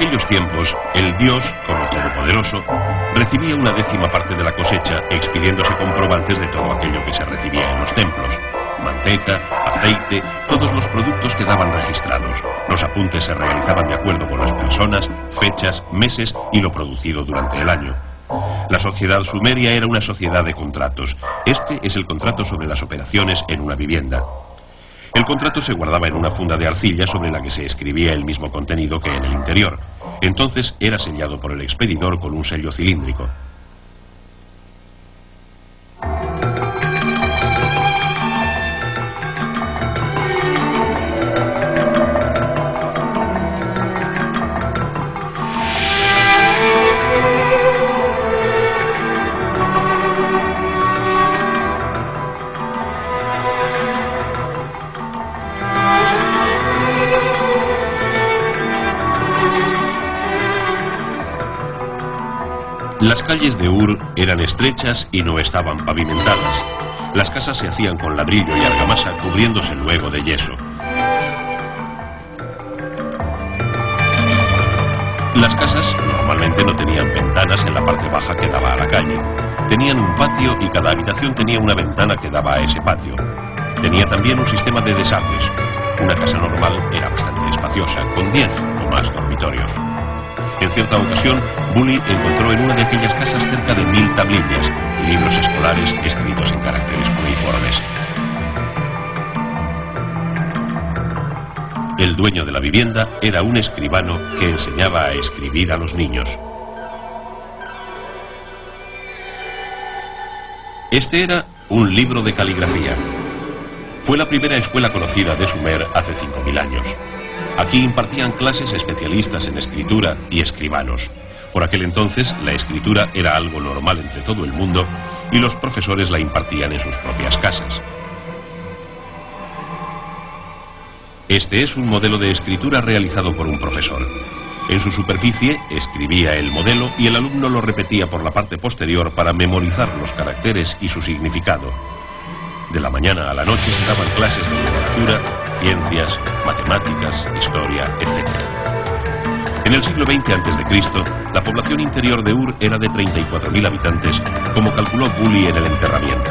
aquellos tiempos, el dios, como todopoderoso, recibía una décima parte de la cosecha, expidiéndose comprobantes de todo aquello que se recibía en los templos. Manteca, aceite, todos los productos quedaban registrados. Los apuntes se realizaban de acuerdo con las personas, fechas, meses y lo producido durante el año. La sociedad sumeria era una sociedad de contratos. Este es el contrato sobre las operaciones en una vivienda. El contrato se guardaba en una funda de arcilla sobre la que se escribía el mismo contenido que en el interior. Entonces era sellado por el expedidor con un sello cilíndrico. Las calles de Ur eran estrechas y no estaban pavimentadas. Las casas se hacían con ladrillo y argamasa, cubriéndose luego de yeso. Las casas normalmente no tenían ventanas en la parte baja que daba a la calle. Tenían un patio y cada habitación tenía una ventana que daba a ese patio. Tenía también un sistema de desagües. Una casa normal era bastante espaciosa, con 10 o más dormitorios. En cierta ocasión, Bully encontró en una de aquellas casas cerca de 1000 tablillas, libros escolares escritos en caracteres cuneiformes. El dueño de la vivienda era un escribano que enseñaba a escribir a los niños. Este era un libro de caligrafía. Fue la primera escuela conocida de Sumer hace 5000 años. Aquí impartían clases especialistas en escritura y escribanos. Por aquel entonces, la escritura era algo normal entre todo el mundo y los profesores la impartían en sus propias casas. Este es un modelo de escritura realizado por un profesor. En su superficie escribía el modelo y el alumno lo repetía por la parte posterior para memorizar los caracteres y su significado. De la mañana a la noche se daban clases de literatura, ciencias, matemáticas, historia, etc. En el siglo XX a.C., la población interior de Ur era de 34.000 habitantes, como calculó Bully en el enterramiento.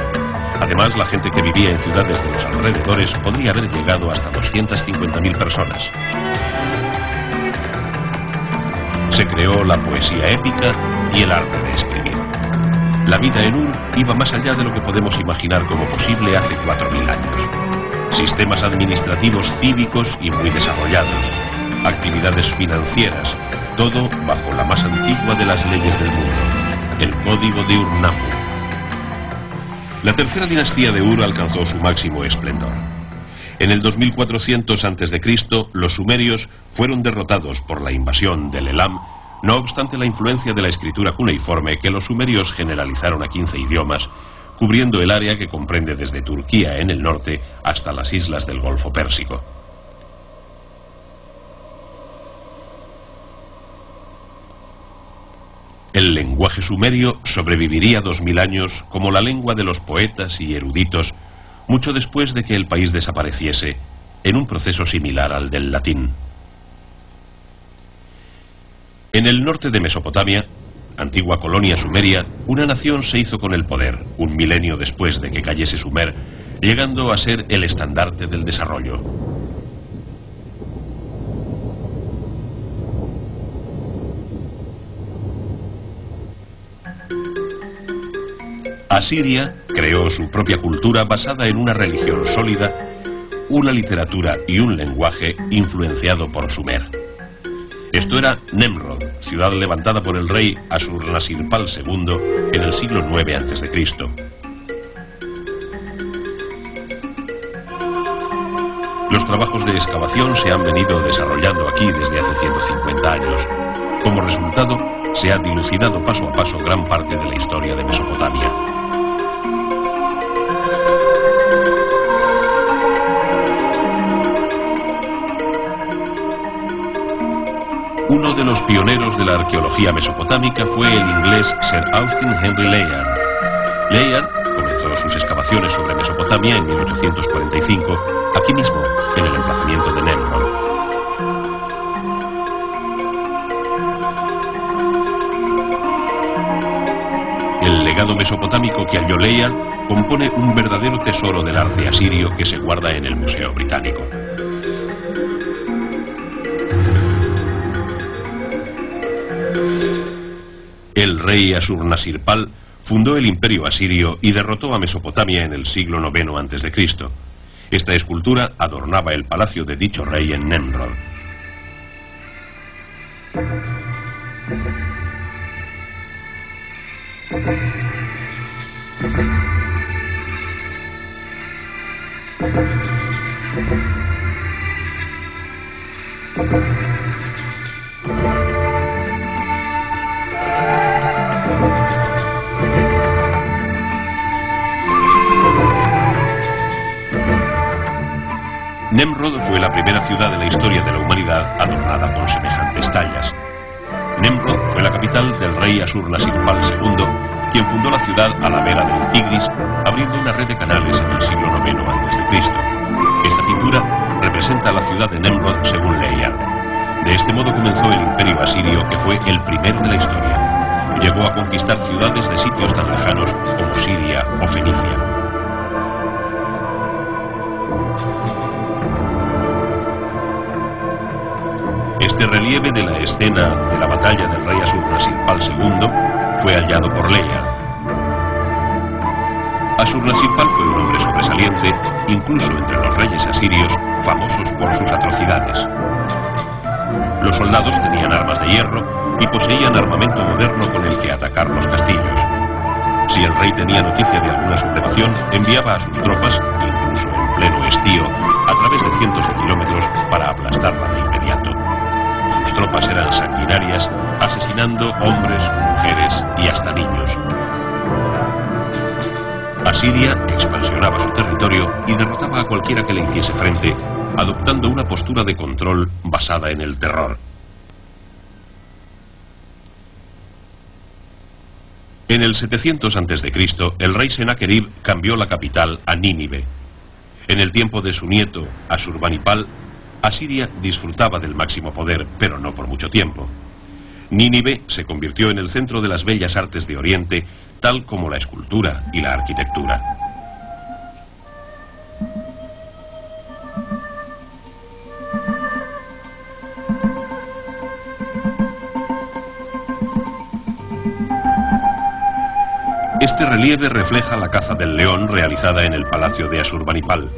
Además, la gente que vivía en ciudades de los alrededores podría haber llegado hasta 250.000 personas. Se creó la poesía épica y el arte de escribir. La vida en Ur iba más allá de lo que podemos imaginar como posible hace 4000 años. Sistemas administrativos cívicos y muy desarrollados, actividades financieras, todo bajo la más antigua de las leyes del mundo, el Código de Ur-Nammu. La tercera dinastía de Ur alcanzó su máximo esplendor. En el 2400 a.C., los sumerios fueron derrotados por la invasión del Elam. No obstante la influencia de la escritura cuneiforme que los sumerios generalizaron a 15 idiomas, cubriendo el área que comprende desde Turquía en el norte hasta las islas del Golfo Pérsico. El lenguaje sumerio sobreviviría 2000 años como la lengua de los poetas y eruditos, mucho después de que el país desapareciese, en un proceso similar al del latín. En el norte de Mesopotamia, antigua colonia sumeria, una nación se hizo con el poder, un milenio después de que cayese Sumer, llegando a ser el estandarte del desarrollo. Asiria creó su propia cultura basada en una religión sólida, una literatura y un lenguaje influenciado por Sumer. Esto era Nemrod, ciudad levantada por el rey Ashurnasirpal II en el siglo IX a.C. Los trabajos de excavación se han venido desarrollando aquí desde hace 150 años. Como resultado, se ha dilucidado paso a paso gran parte de la historia de Mesopotamia. Uno de los pioneros de la arqueología mesopotámica fue el inglés Sir Austin Henry Layard. Layard comenzó sus excavaciones sobre Mesopotamia en 1845, aquí mismo, en el emplazamiento de Nemrod. legado mesopotámico que halló Layard compone un verdadero tesoro del arte asirio que se guarda en el Museo Británico. El rey Ashurnasirpal fundó el imperio asirio y derrotó a Mesopotamia en el siglo IX a.C. Esta escultura adornaba el palacio de dicho rey en Nemrod. Nemrod fue la primera ciudad de la historia de la humanidad adornada con semejantes tallas. Nemrod fue la capital del rey Ashurnasirpal II, quien fundó la ciudad a la vera del Tigris, abriendo una red de canales en el siglo IX a.C. Esta pintura representa la ciudad de Nemrod según Layard. De este modo comenzó el imperio asirio, que fue el primero de la historia. Llegó a conquistar ciudades de sitios tan lejanos como Siria o Fenicia. Este relieve de la escena de la batalla del rey Ashurnasirpal II fue hallado por Layard. Ashurnasirpal fue un hombre sobresaliente, incluso entre los reyes asirios, famosos por sus atrocidades. Los soldados tenían armas de hierro y poseían armamento moderno con el que atacar los castillos. Si el rey tenía noticia de alguna sublevación, enviaba a sus tropas, incluso en pleno estío, a través de cientos de kilómetros para aplastarla de inmediato. Sus tropas eran sanguinarias, asesinando hombres, mujeres y hasta niños. Asiria expansionaba su territorio y derrotaba a cualquiera que le hiciese frente, adoptando una postura de control basada en el terror. En el 700 a.C., el rey Sennacherib cambió la capital a Nínive. En el tiempo de su nieto, Ashurbanipal, Asiria disfrutaba del máximo poder, pero no por mucho tiempo. Nínive se convirtió en el centro de las bellas artes de Oriente, tal como la escultura y la arquitectura. Este relieve refleja la caza del león realizada en el palacio de Ashurbanipal.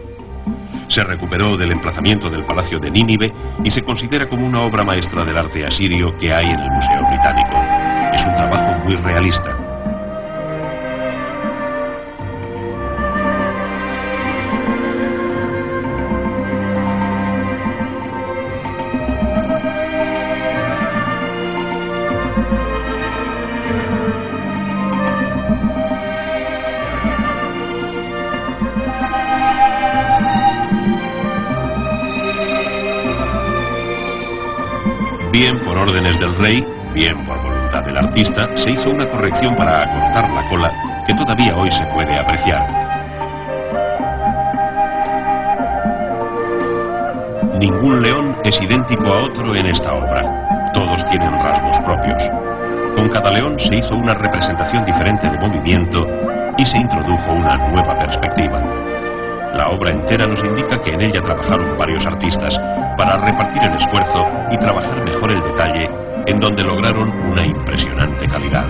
Se recuperó del emplazamiento del palacio de Nínive y se considera como una obra maestra del arte asirio que hay en el Museo Británico. Es un trabajo muy realista. Bien por órdenes del rey, bien por voluntad del artista, se hizo una corrección para acortar la cola que todavía hoy se puede apreciar. Ningún león es idéntico a otro en esta obra. Todos tienen rasgos propios. Con cada león se hizo una representación diferente de movimiento y se introdujo una nueva perspectiva. La obra entera nos indica que en ella trabajaron varios artistas para repartir el esfuerzo y trabajar mejor el detalle, en donde lograron una impresionante calidad.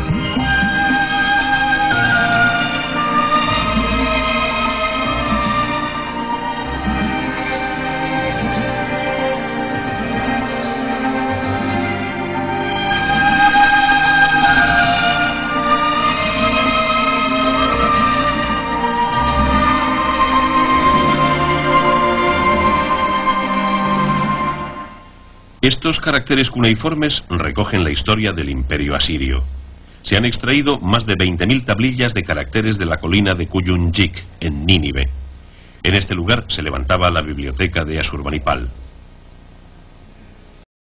Estos caracteres cuneiformes recogen la historia del imperio asirio. Se han extraído más de 20.000 tablillas de caracteres de la colina de Kuyunjik, en Nínive. En este lugar se levantaba la biblioteca de Ashurbanipal.